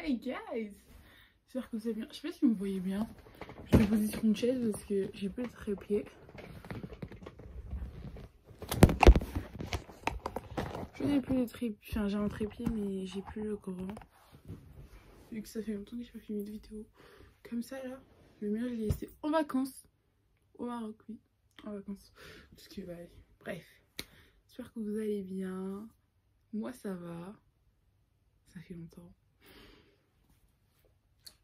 Hey guys! J'espère que vous allez bien. Je sais pas si vous me voyez bien. Je vais poser sur une chaise parce que j'ai plus de trépied. Je n'ai plus de trépied. Enfin, j'ai un trépied, mais j'ai plus le grand. Vu que ça fait longtemps que j'ai pas filmé de vidéo comme ça là. Le mien, je l'ai laissé en vacances. Au Maroc, oui. En vacances. Parce que, bah, bref. J'espère que vous allez bien. Moi, ça va. Ça fait longtemps.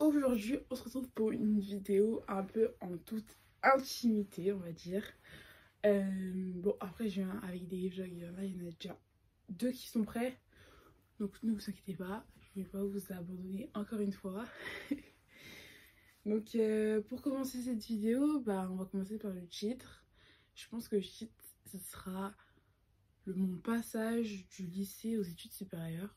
Aujourd'hui, on se retrouve pour une vidéo un peu en toute intimité, on va dire. Bon, après, je viens avec des vlogs. Il y en a déjà 2 qui sont prêts. Donc, ne vous inquiétez pas. Je ne vais pas vous abandonner encore une fois. Donc, pour commencer cette vidéo, bah, on va commencer par le titre. Je pense que le titre, ce sera mon passage du lycée aux études supérieures.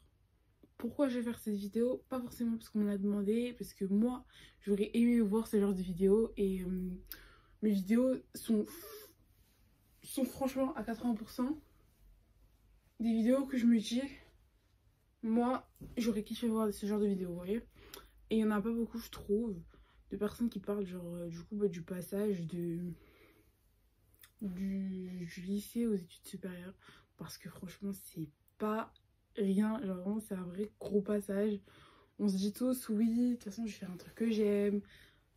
Pourquoi je vais faire cette vidéo? Pas forcément parce qu'on me l'a demandé, parce que moi, j'aurais aimé voir ce genre de vidéos. Et mes vidéos sont franchement à 80% des vidéos que je me dis, moi, j'aurais kiffé voir ce genre de vidéos, vous voyez. Et il n'y en a pas beaucoup, je trouve, de personnes qui parlent genre du coup du passage du lycée aux études supérieures. Parce que franchement, c'est pas rien, genre vraiment c'est un vrai gros passage. On se dit tous oui, de toute façon je vais faire un truc que j'aime,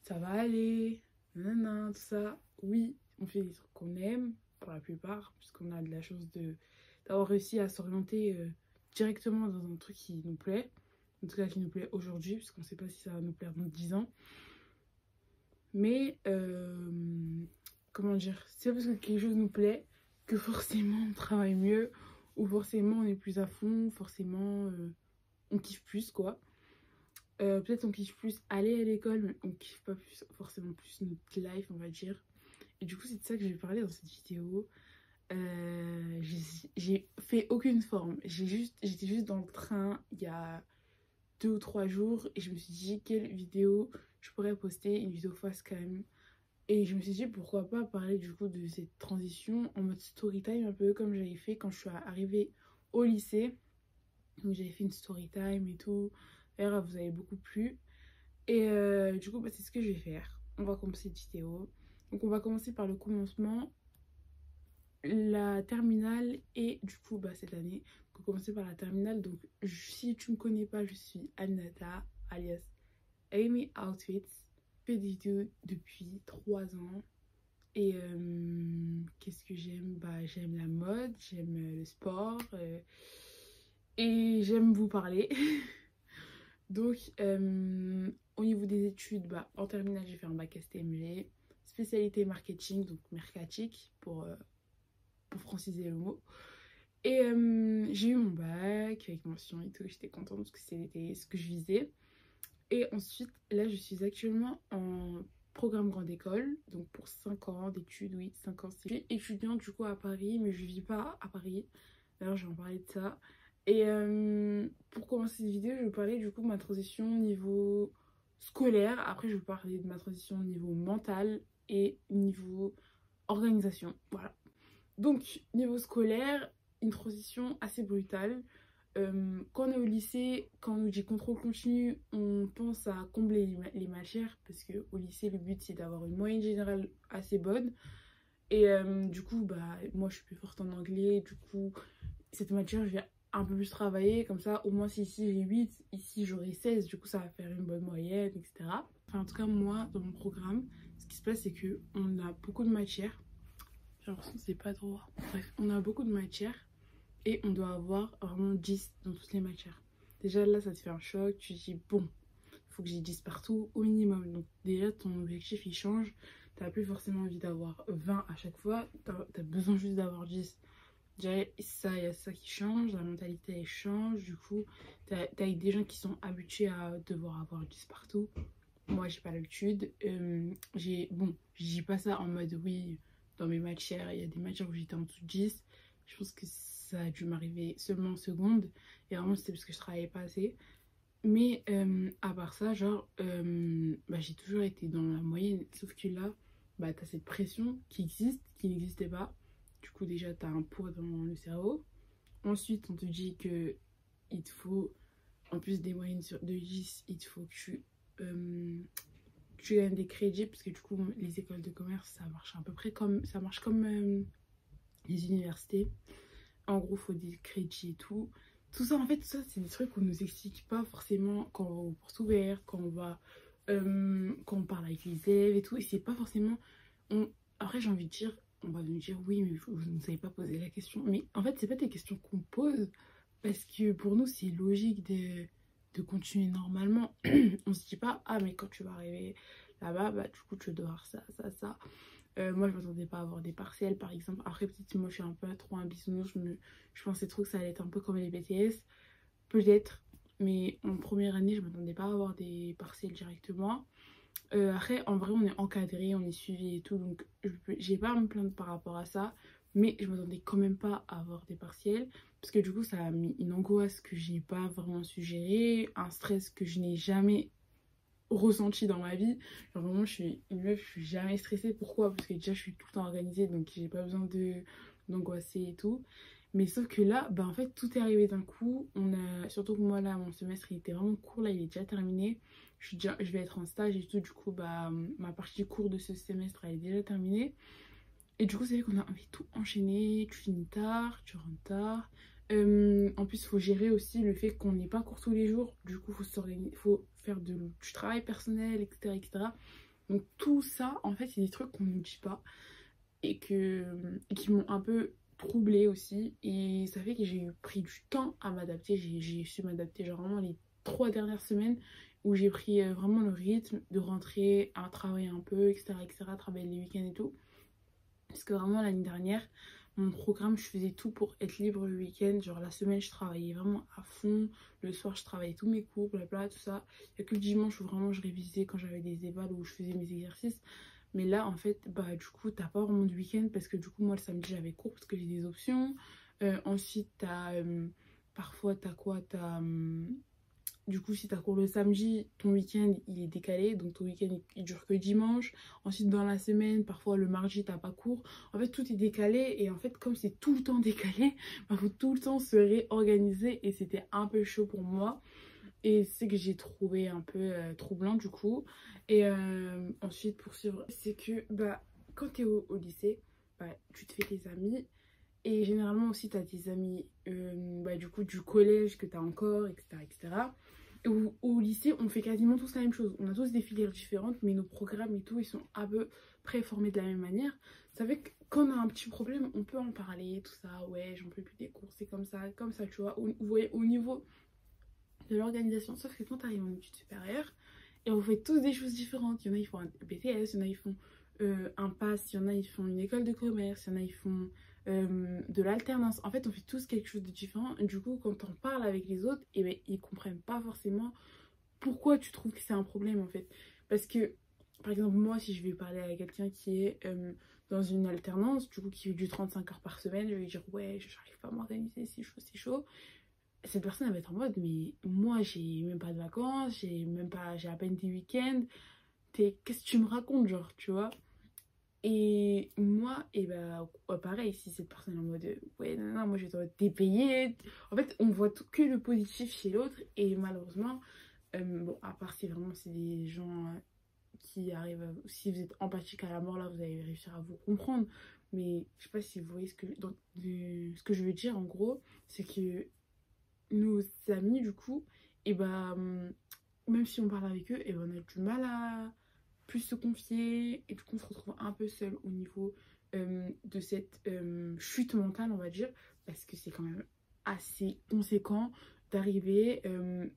ça va aller, nanana, tout ça. Oui, on fait des trucs qu'on aime pour la plupart, puisqu'on a de la chance d'avoir réussi à s'orienter directement dans un truc qui nous plaît. En tout cas qui nous plaît aujourd'hui, puisqu'on ne sait pas si ça va nous plaire dans 10 ans. Mais comment dire, c'est parce que quelque chose nous plaît que forcément on travaille mieux, ou forcément on est plus à fond, forcément on kiffe plus quoi. Peut-être on kiffe plus aller à l'école, mais on kiffe pas forcément plus notre life, on va dire. Et du coup c'est de ça que je vais parler dans cette vidéo. J'ai fait aucune forme, j'étais juste dans le train il y a 2 ou 3 jours et je me suis dit quelle vidéo je pourrais poster, une vidéo face cam. Et je me suis dit pourquoi pas parler du coup de cette transition en mode story time, un peu comme j'avais fait quand je suis arrivée au lycée. Donc j'avais fait une story time et tout. D'ailleurs vous avez beaucoup plu. Et du coup bah, c'est ce que je vais faire. On va commencer cette vidéo. Donc on va commencer par le commencement, la terminale et du coup bah cette année. On va commencer par la terminale. Donc si tu me connais pas, je suis Aminata alias Amy Outfits. Je fais des vidéos depuis 3 ans. Et qu'est-ce que j'aime? Bah j'aime la mode, j'aime le sport et j'aime vous parler. Donc au niveau des études, bah en terminale j'ai fait un bac STMG, spécialité marketing, donc mercatique pour franciser le mot. Et j'ai eu mon bac avec mention et tout, j'étais contente parce que c'était ce que je visais. Et ensuite là je suis actuellement en programme grande école, donc pour 5 ans d'études, oui, 5 ans. Je suis étudiante du coup à Paris, mais je vis pas à Paris. D'ailleurs, je vais en parler de ça. Et pour commencer cette vidéo, je vais parler du coup de ma transition niveau scolaire. Après, je vais parler de ma transition niveau mental et niveau organisation. Voilà. Donc, niveau scolaire, une transition assez brutale. Quand on est au lycée, quand on nous dit contrôle continu, on pense à combler les matières parce que au lycée le but c'est d'avoir une moyenne générale assez bonne et du coup bah moi je suis plus forte en anglais, du coup cette matière je vais un peu plus travailler, comme ça au moins si ici j'ai 8, ici j'aurai 16, du coup ça va faire une bonne moyenne, etc. Enfin en tout cas moi dans mon programme ce qui se passe c'est que on a beaucoup de matières, j'ai l'impression que c'est pas droit, bref on a beaucoup de matières et on doit avoir vraiment 10 dans toutes les matières. Déjà là ça te fait un choc, tu te dis bon, il faut que j'ai 10 partout au minimum. Donc déjà ton objectif il change, t'as plus forcément envie d'avoir 20 à chaque fois, t'as besoin juste d'avoir 10. Déjà ça, il y a ça qui change, la mentalité elle change, du coup t'as des gens qui sont habitués à devoir avoir 10 partout. Moi j'ai pas l'habitude, bon je dis pas ça en mode oui dans mes matières, il y a des matières où j'étais en dessous de 10. Je pense que ça a dû m'arriver seulement en seconde. Et vraiment, c'était parce que je travaillais pas assez. Mais à part ça, genre, bah, j'ai toujours été dans la moyenne. Sauf que là, bah, t'as cette pression qui existe, qui n'existait pas. Du coup, déjà, t'as un poids dans le cerveau. Ensuite, on te dit que il te faut en plus des moyennes de 10, il faut que tu gagnes des crédits, parce que du coup, les écoles de commerce, ça marche à peu près comme, ça marche comme les universités. En gros, il faut des crédits et tout. Tout ça, en fait, tout ça, c'est des trucs qu'on nous explique pas forcément quand on va aux portes ouvertes, quand on parle avec les élèves et tout. Et c'est pas forcément... Après, j'ai envie de dire, on va nous dire, oui, mais vous ne savez pas poser la question. Mais en fait, c'est pas des questions qu'on pose, parce que pour nous, c'est logique de continuer normalement. On se dit pas, ah, mais quand tu vas arriver là-bas, bah, du coup, tu dois avoir ça, ça, ça. Moi, je m'attendais pas à avoir des partiels, par exemple. Après, peut-être moi, je suis un peu trop un bisounours. Je pensais trop que ça allait être un peu comme les BTS. Peut-être. Mais en première année, je m'attendais pas à avoir des partiels directement. Après, en vrai, on est encadré, on est suivi et tout. Donc, j'ai pas à me plaindre par rapport à ça. Mais je m'attendais quand même pas à avoir des partiels. Parce que du coup, ça a mis une angoisse que j'ai pas vraiment su gérer. Un stress que je n'ai jamais ressenti dans ma vie. Genre vraiment, je suis une meuf, je suis jamais stressée. Pourquoi? Parce que déjà, je suis tout le temps organisée, donc j'ai pas besoin d'angoisser et tout. Mais sauf que là, bah en fait, tout est arrivé d'un coup. Surtout que moi, là, mon semestre, il était vraiment court. Là, il est déjà terminé. Je vais être en stage et tout. Du coup, bah, ma partie cours de ce semestre, elle est déjà terminée. Et du coup, c'est vrai qu'on a envie de tout enchaîner. Tu finis tard, tu rentres tard. En plus, il faut gérer aussi le fait qu'on n'est pas cours tous les jours. Du coup, il faut faire du travail personnel, etc., etc. Donc tout ça, en fait, c'est des trucs qu'on ne nous dit pas et qui m'ont un peu troublée aussi. Et ça fait que j'ai pris du temps à m'adapter. J'ai su m'adapter, genre vraiment les 3 dernières semaines où j'ai pris vraiment le rythme de rentrer, à travailler un peu, etc., etc., travailler les week-ends et tout. Parce que vraiment, l'année dernière, mon programme, je faisais tout pour être libre le week-end. Genre la semaine, je travaillais vraiment à fond. Le soir, je travaillais tous mes cours, blabla, tout ça. Il n'y a que le dimanche où vraiment je révisais quand j'avais des évals où je faisais mes exercices. Mais là, en fait, bah du coup, t'as pas vraiment de week-end parce que du coup, moi, le samedi, j'avais cours parce que j'ai des options. Ensuite, parfois, t'as quoi? Du coup, si t'as cours le samedi, ton week-end il est décalé, donc ton week-end il dure que dimanche. Ensuite, dans la semaine, parfois le mardi t'as pas cours. En fait, tout est décalé et en fait, comme c'est tout le temps décalé, il faut tout le temps se réorganiser et c'était un peu chaud pour moi. Et c'est que j'ai trouvé un peu troublant du coup. Et ensuite, pour suivre, c'est que bah, quand t'es au lycée, bah, tu te fais tes amis. Et généralement aussi, tu as des amis bah, du coup du collège que tu as encore, etc. etc. Et au lycée, on fait quasiment tous la même chose. On a tous des filières différentes, mais nos programmes et tout, ils sont un peu préformés de la même manière. Ça fait que quand on a un petit problème, on peut en parler, tout ça. Ouais, j'en peux plus des cours, c'est comme ça, tu vois. Vous voyez, au niveau de l'organisation. Sauf que quand tu arrives en études supérieures, et on fait tous des choses différentes. Il y en a, ils font un BTS, il y en a, ils font un PASS, il y en a, ils font une école de commerce, il y en a, ils font de l'alternance. En fait, on fait tous quelque chose de différent. Et du coup, quand on parle avec les autres, et ben, ils comprennent pas forcément pourquoi tu trouves que c'est un problème en fait. Parce que, par exemple, moi, si je vais parler à quelqu'un qui est dans une alternance, du coup, qui fait du 35 heures par semaine, je vais lui dire, ouais, je n'arrive pas à m'organiser, c'est chaud, c'est chaud. Cette personne, elle va être en mode, mais moi, j'ai même pas de vacances, j'ai à peine des week-ends. Qu'est-ce que tu me racontes, genre, tu vois? Et moi, et bah, pareil, si cette personne est en mode ouais, non, non, moi je dois être payée. En fait, on voit que le positif chez l'autre. Et malheureusement, bon, à part si vraiment c'est des gens qui arrivent, si vous êtes empathique à la mort, là, vous allez réussir à vous comprendre. Mais je sais pas si vous voyez ce que je veux dire en gros, c'est que nos amis, du coup, et bah, même si on parle avec eux, et ben on a du mal à plus se confier et du coup on se retrouve un peu seul au niveau de cette chute mentale on va dire parce que c'est quand même assez conséquent d'arriver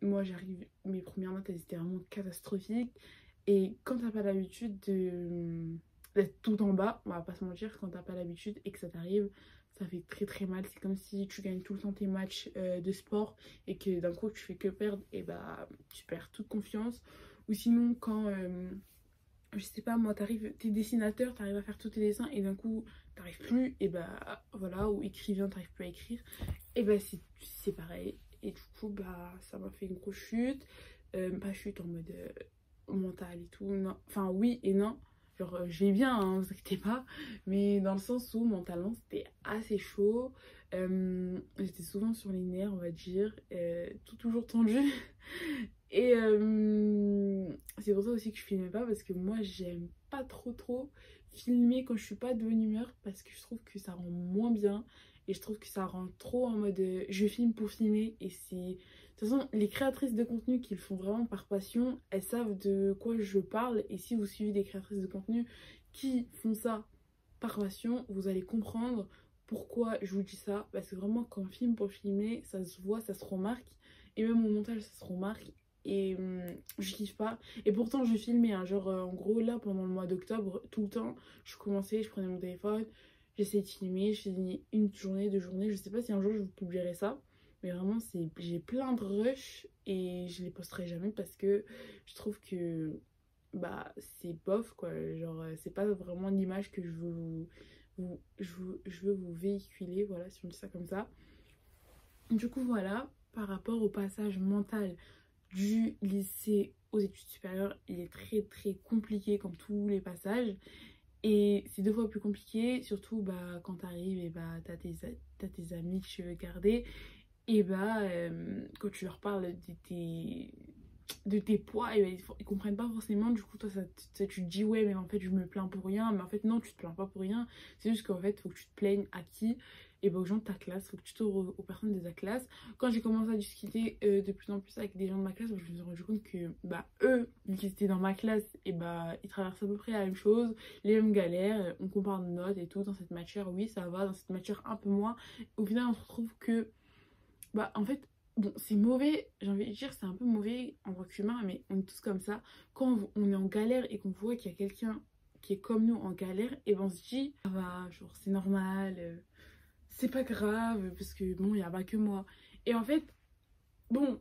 moi j'arrive, mes premières notes elles étaient vraiment catastrophiques et quand t'as pas l'habitude d'être tout en bas, on va pas se mentir, quand t'as pas l'habitude et que ça t'arrive, ça fait très très mal. C'est comme si tu gagnes tout le temps tes matchs de sport et que d'un coup tu fais que perdre et bah tu perds toute confiance. Ou sinon quand je sais pas moi, t'es dessinateur, t'arrives à faire tous tes dessins et d'un coup t'arrives plus, et bah voilà, ou écrivain, t'arrives plus à écrire, et bah c'est pareil. Et du coup, bah ça m'a fait une grosse chute, pas chute en mode mentale et tout, non. Enfin, oui et non, genre je vais bien, hein, vous inquiétez pas, mais dans le sens où mentalement c'était assez chaud. J'étais souvent sur les nerfs, on va dire, toujours tendue. Et c'est pour ça aussi que je filmais pas, parce que moi j'aime pas trop filmer quand je suis pas de bonne humeur, parce que je trouve que ça rend moins bien. Et je trouve que ça rend trop en mode je filme pour filmer. Et c'est. De toute façon, les créatrices de contenu qui le font vraiment par passion, elles savent de quoi je parle. Et si vous suivez des créatrices de contenu qui font ça par passion, vous allez comprendre pourquoi je vous dis ça. Parce que vraiment, quand on filme pour filmer, ça se voit, ça se remarque. Et même au montage, ça se remarque. Et je kiffe pas. Et pourtant, je filmais, hein, genre en gros, là, pendant le mois d'octobre, tout le temps, je commençais, je prenais mon téléphone, j'essayais de filmer, je faisais une journée, 2 journées. Je sais pas si un jour je vous publierai ça. Mais vraiment, j'ai plein de rushs et je les posterai jamais parce que je trouve que bah c'est bof quoi. Genre, c'est pas vraiment l'image que je veux je veux vous véhiculer, voilà, si on dit ça comme ça. Du coup, voilà, par rapport au passage mental du lycée aux études supérieures, il est très compliqué comme tous les passages. Et c'est 2 fois plus compliqué, surtout bah, quand t'arrives et bah, t'as tes amis que tu veux garder. Et bah, quand tu leur parles de tes poids, et bah, ils comprennent pas forcément. Du coup, toi, tu te dis, ouais, mais en fait, je me plains pour rien. Mais en fait, non, tu te plains pas pour rien. C'est juste qu'en fait, faut que tu te plaignes à qui? Et bah, aux gens de ta classe, faut que tu t'ouvres aux personnes de ta classe. Quand j'ai commencé à discuter de plus en plus avec des gens de ma classe, bah, je me suis rendu compte que bah, eux, vu qu'ils étaient dans ma classe, et bah, ils traversent à peu près la même chose, les mêmes galères. On compare nos notes et tout. Dans cette matière, oui, ça va. Dans cette matière, un peu moins. Au final, on se retrouve que bah en fait, bon, c'est mauvais, j'ai envie de dire, c'est un peu mauvais en tant qu'humain, mais on est tous comme ça. Quand on est en galère et qu'on voit qu'il y a quelqu'un qui est comme nous en galère, et ben on se dit, ça va, genre c'est normal, c'est pas grave, parce que bon, il n'y a pas que moi. Et en fait, bon,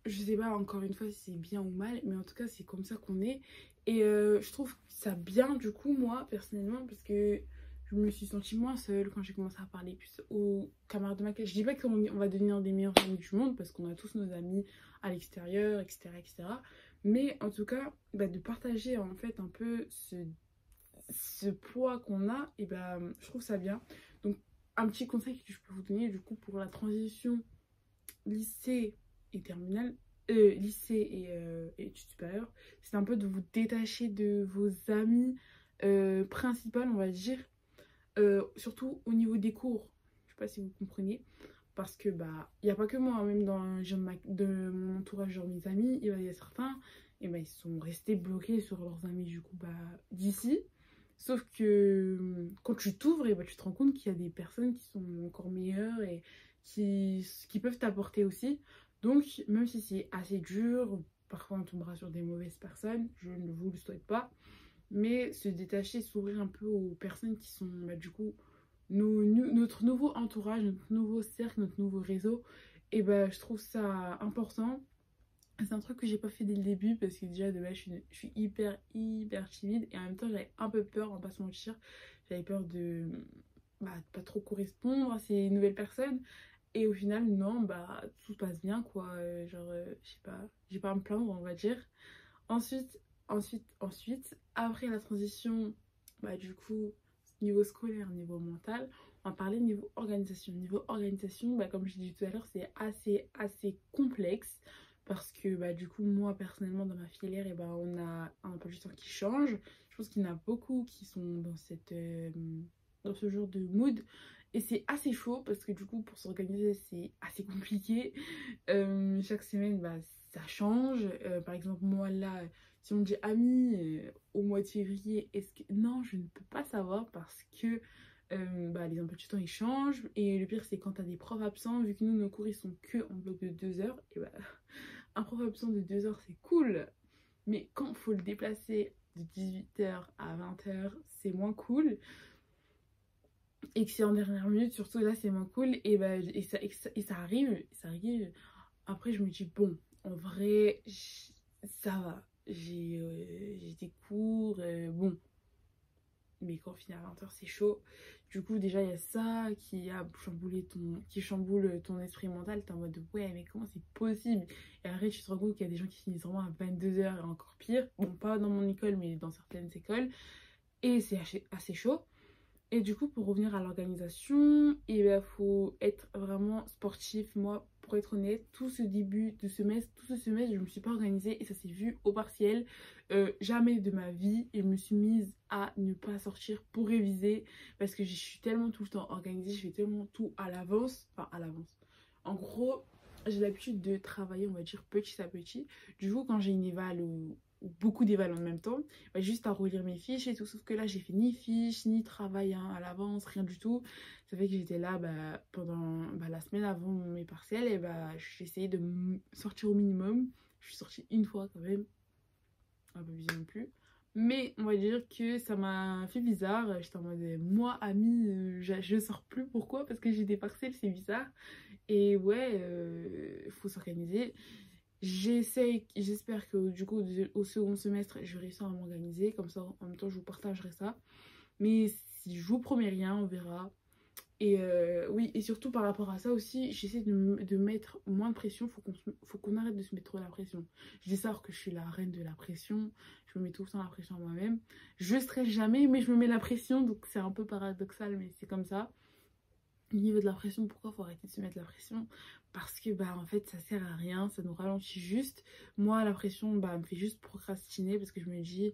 je sais pas encore une fois si c'est bien ou mal, mais en tout cas, c'est comme ça qu'on est. Et je trouve ça bien, du coup, moi, personnellement, parce que je me suis sentie moins seule quand j'ai commencé à parler plus aux camarades de ma classe. Je dis pas qu'on va devenir des meilleurs amis du monde, parce qu'on a tous nos amis à l'extérieur, etc., etc. Mais en tout cas, bah, de partager en fait un peu ce poids qu'on a, et bah, je trouve ça bien. Donc, un petit conseil que je peux vous donner, du coup, pour la transition lycée et terminale, lycée et études supérieures, c'est un peu de vous détacher de vos amis principaux, on va dire, surtout au niveau des cours. Je sais pas si vous comprenez, parce que bah il n'y a pas que moi, hein, même dans de mon entourage, genre mes amis, il y a certains, et bah, ils sont restés bloqués sur leurs amis du coup bah d'ici. Sauf que quand tu t'ouvres, et bah, tu te rends compte qu'il y a des personnes qui sont encore meilleures et qui peuvent t'apporter aussi. Donc, même si c'est assez dur, parfois on tombera sur des mauvaises personnes, je ne vous le souhaite pas. Mais se détacher, s'ouvrir un peu aux personnes qui sont bah, du coup notre nouveau entourage, notre nouveau cercle, notre nouveau réseau. Et bah, je trouve ça important. C'est un truc que j'ai pas fait dès le début parce que déjà de base je suis hyper timide et en même temps j'avais un peu peur, on va pas se mentir. J'avais peur de bah, de pas trop correspondre à ces nouvelles personnes. Et au final, non, bah tout se passe bien quoi. Genre, je sais pas, j'ai pas à me plaindre, on va dire. Ensuite, après la transition, bah du coup, niveau scolaire, niveau mental, on va parler niveau organisation. Niveau organisation, bah, comme je l'ai dit tout à l'heure, c'est assez complexe. Parce que bah, du coup, moi personnellement, dans ma filière, et bah, on a un emploi du temps qui change. Je pense qu'il y en a beaucoup qui sont dans ce genre de mood. Et c'est assez chaud parce que du coup, pour s'organiser, c'est assez compliqué. Chaque semaine, bah, ça change. Par exemple, moi là, si on me dit Ami, au mois de février, est-ce que. Non, je ne peux pas savoir parce que bah, les emplois du temps ils changent. Et le pire, c'est quand t'as des profs absents, vu que nous, nos cours ils sont que en bloc de 2 heures, et bah, un prof absent de 2 heures, c'est cool. Mais quand il faut le déplacer de 18 heures à 20 heures, c'est moins cool. Et que c'est en dernière minute, surtout là, c'est moins cool. Et, bah, ça arrive, ça arrive. Après, je me dis, bon, en vrai, ça va. J'ai des cours, bon. Mais quand on finit à 20 heures, c'est chaud. Du coup, déjà, il y a ça qui chamboule ton esprit mental. T'es en mode, ouais, mais comment c'est possible? Et après, tu te rends compte qu'il y a des gens qui finissent vraiment à 22 heures et encore pire. Bon, pas dans mon école, mais dans certaines écoles. Et c'est assez chaud. Et du coup, pour revenir à l'organisation, il faut être vraiment sportif. Moi, pour être honnête, tout ce début de semestre, tout ce semestre, je ne me suis pas organisée et ça s'est vu au partiel. Jamais de ma vie, je me suis mise à ne pas sortir pour réviser parce que je suis tellement tout le temps organisée, je fais tellement tout à l'avance. Enfin, à l'avance. En gros, j'ai l'habitude de travailler, on va dire, petit à petit. Du coup, quand j'ai une éval ou beaucoup d'éval en même temps, bah, juste à relire mes fiches et tout. Sauf que là, j'ai fait ni fiches, ni travail hein, à l'avance, rien du tout. Ça fait que j'étais là pendant la semaine avant mes partiels et j'ai essayé de sortir au minimum. Je suis sortie une fois quand même, un peu bizarre non plus. Mais on va dire que ça m'a fait bizarre. J'étais en mode, moi, amie, je sors plus. Pourquoi? Parce que j'ai des partiels, c'est bizarre. Et ouais, faut s'organiser. J'espère que du coup, au second semestre, je vais réussir à m'organiser. Comme ça, en même temps, je vous partagerai ça. Mais si je vous promets rien, on verra. Et oui, et surtout par rapport à ça aussi, j'essaie de mettre moins de pression. Faut qu'on arrête de se mettre trop la pression. Je dis ça alors que je suis la reine de la pression. Je me mets tout le temps la pression à moi-même. Je stresse jamais, mais je me mets la pression. Donc c'est un peu paradoxal, mais c'est comme ça. Au niveau de la pression, pourquoi faut arrêter de se mettre la pression? Parce que en fait ça sert à rien, ça nous ralentit juste. Moi la pression me fait juste procrastiner parce que je me dis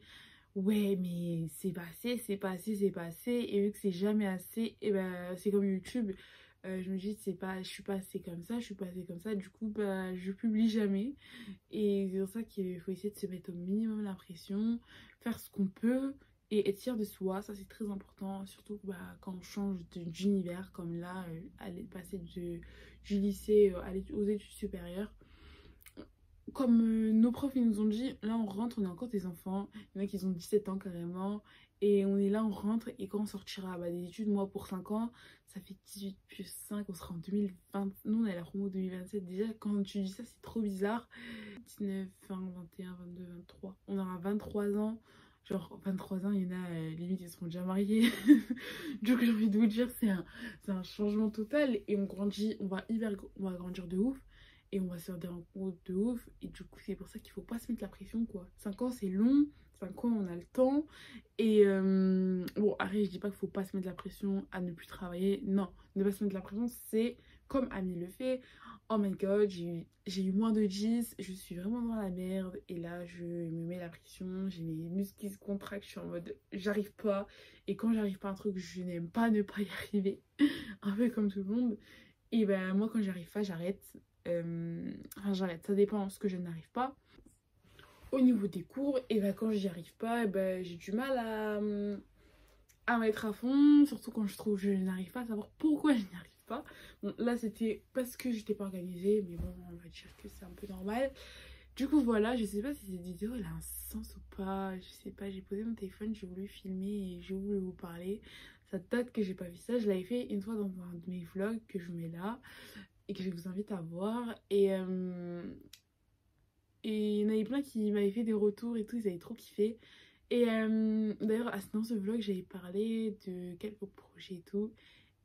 ouais mais c'est pas assez, c'est pas assez, c'est pas assez, et vu que c'est jamais assez, et c'est comme YouTube. Je me dis c'est pas, je suis pas assez comme ça, je suis pas assez comme ça, du coup je publie jamais. Et c'est pour ça qu'il faut essayer de se mettre au minimum la pression, faire ce qu'on peut et être fier de soi, ça c'est très important, surtout quand on change d'univers, comme là, aller passer du lycée aux études supérieures. Comme nos profs ils nous ont dit, là on rentre, on est encore des enfants, il y en a qui ont 17 ans carrément, et on est là, on rentre, et quand on sortira des études, moi pour 5 ans, ça fait 18 plus 5, on sera en 2020, nous on est à la promo 2027, déjà quand tu dis ça c'est trop bizarre. 19, 20, 21, 22, 23, on aura 23 ans, genre 23 ans, il y en a limite ils seront déjà mariés. Donc j'ai envie de vous dire, c'est un changement total, et on grandit, on va grandir de ouf. Et on va se faire des rencontres de ouf. Et du coup, c'est pour ça qu'il faut pas se mettre la pression, quoi. 5 ans, c'est long. 5 ans, on a le temps. Et bon, après, je dis pas qu'il faut pas se mettre la pression à ne plus travailler. Non, ne pas se mettre la pression, c'est comme Ami le fait. Oh my god, j'ai eu moins de 10. Je suis vraiment dans la merde. Et là, je me mets la pression. J'ai mes muscles qui se contractent. Je suis en mode, j'arrive pas. Et quand j'arrive pas à un truc, je n'aime pas ne pas y arriver. Un peu comme tout le monde. Et moi, quand j'arrive pas, j'arrête. Enfin, j'arrête, ça dépend ce que je n'arrive pas. Au niveau des cours, et quand j'y arrive pas, j'ai du mal à mettre à fond, surtout quand je trouve que je n'arrive pas à savoir pourquoi je n'y arrive pas. Bon, là, c'était parce que j'étais pas organisée, mais bon, on va dire que c'est un peu normal. Du coup, voilà, je sais pas si cette vidéo elle a un sens ou pas, je sais pas, j'ai posé mon téléphone, j'ai voulu filmer et j'ai voulu vous parler. Ça date que j'ai pas vu ça, je l'avais fait une fois dans un de mes vlogs que je mets là et que je vous invite à voir. Et il y en avait plein qui m'avaient fait des retours et tout, ils avaient trop kiffé. Et d'ailleurs, dans ce vlog, j'avais parlé de quelques projets et tout.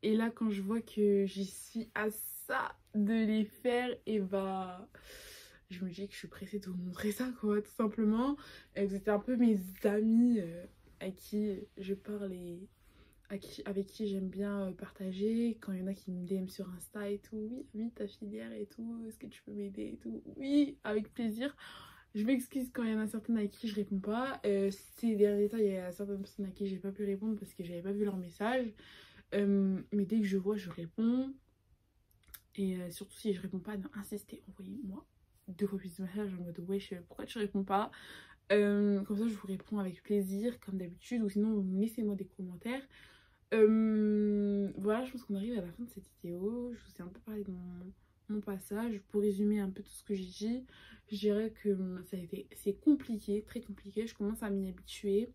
Et là, quand je vois que j'y suis à ça de les faire, et je me dis que je suis pressée de vous montrer ça, quoi, tout simplement. Et vous êtes un peu mes amis à qui je parle et avec qui j'aime bien partager. Quand il y en a qui me DM sur Insta et tout, oui, oui, ta filière et tout, est-ce que tu peux m'aider et tout, oui, avec plaisir. Je m'excuse quand il y en a certaines à qui je réponds pas. Ces derniers temps, il y a certaines personnes à qui j'ai pas pu répondre parce que j'avais pas vu leur message. Mais dès que je vois, je réponds. Et surtout si je réponds pas, insistez, envoyez-moi 2 fois plus de messages en mode wesh, pourquoi tu réponds pas? Comme ça, je vous réponds avec plaisir, comme d'habitude, ou sinon, laissez-moi des commentaires. Voilà, je pense qu'on arrive à la fin de cette vidéo. Je vous ai un peu parlé de mon passage. Pour résumer un peu tout ce que j'ai dit, je dirais que c'est compliqué, très compliqué. Je commence à m'y habituer.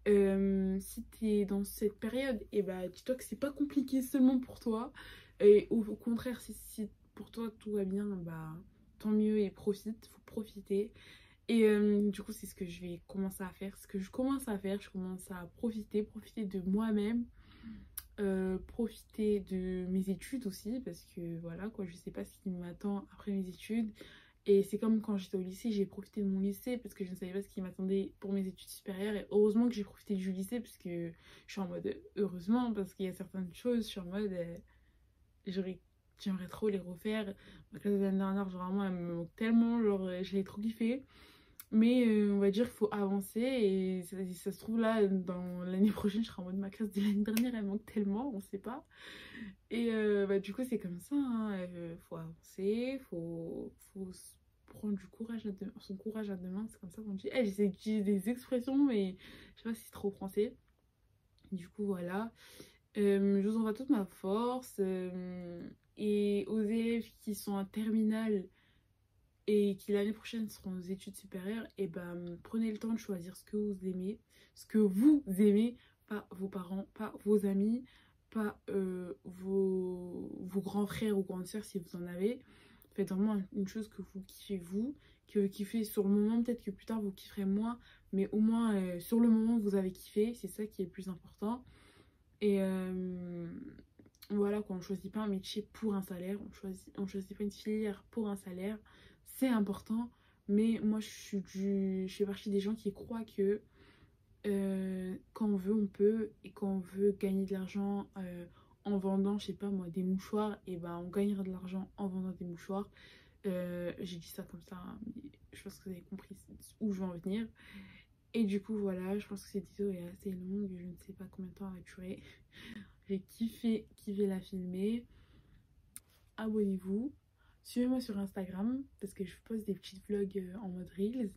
Si t'es dans cette période, et dis-toi que c'est pas compliqué seulement pour toi. Et au contraire, si pour toi tout va bien, tant mieux et profite, faut profiter. Et du coup, c'est ce que je vais commencer à faire. Ce que je commence à faire, je commence à profiter de moi-même, profiter de mes études aussi, parce que voilà quoi, je sais pas ce qui m'attend après mes études. Et c'est comme quand j'étais au lycée, j'ai profité de mon lycée parce que je ne savais pas ce qui m'attendait pour mes études supérieures. Et heureusement que j'ai profité du lycée parce que je suis en mode heureusement parce qu'il y a certaines choses, je suis en mode j'aurais, j'aimerais trop les refaire. Ma classe de l'année dernière, genre vraiment, elle me manque tellement, genre je l'ai trop kiffé. Mais on va dire qu'il faut avancer et ça se trouve là, dans l'année prochaine, je serai en mode ma classe de l'année dernière, elle manque tellement, on sait pas. Et bah, du coup, c'est comme ça, hein, faut avancer, faut prendre du courage son courage à deux mains, c'est comme ça qu'on dit. Eh, j'essaie d'utiliser des expressions, mais je sais pas si c'est trop français. Du coup, voilà. Je vous envoie toute ma force. Et aux élèves qui sont en terminale et qui l'année prochaine seront aux études supérieures, et ben prenez le temps de choisir ce que vous aimez, pas vos parents, pas vos amis, pas vos grands frères ou grandes sœurs si vous en avez. Faites vraiment une chose que vous kiffez vous, que vous kiffez sur le moment, peut-être que plus tard vous kifferez moins, mais au moins sur le moment vous avez kiffé, c'est ça qui est le plus important. Et voilà, quoi, on choisit pas un métier pour un salaire, on choisit pas une filière pour un salaire, c'est important, mais moi je fais partie des gens qui croient que quand on veut, on peut, et quand on veut gagner de l'argent en vendant, je sais pas moi, des mouchoirs, et ben on gagnera de l'argent en vendant des mouchoirs. J'ai dit ça comme ça, hein, mais je pense que vous avez compris où je veux en venir. Et du coup, voilà, je pense que cette vidéo est assez longue, je ne sais pas combien de temps elle va durer. J'ai kiffé la filmer. Abonnez-vous. Suivez-moi sur Instagram parce que je poste des petits vlogs en mode Reels.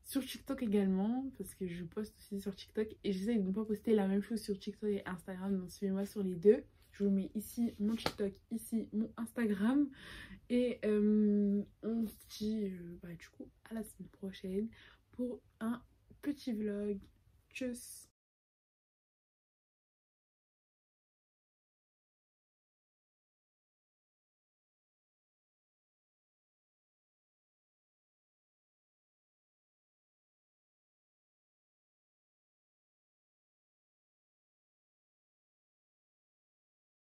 Sur TikTok également parce que je poste aussi sur TikTok et j'essaie de ne pas poster la même chose sur TikTok et Instagram. Donc suivez-moi sur les deux. Je vous mets ici mon TikTok, ici mon Instagram. Et on se dit bah, du coup à la semaine prochaine pour un petit vlog. Tchuss!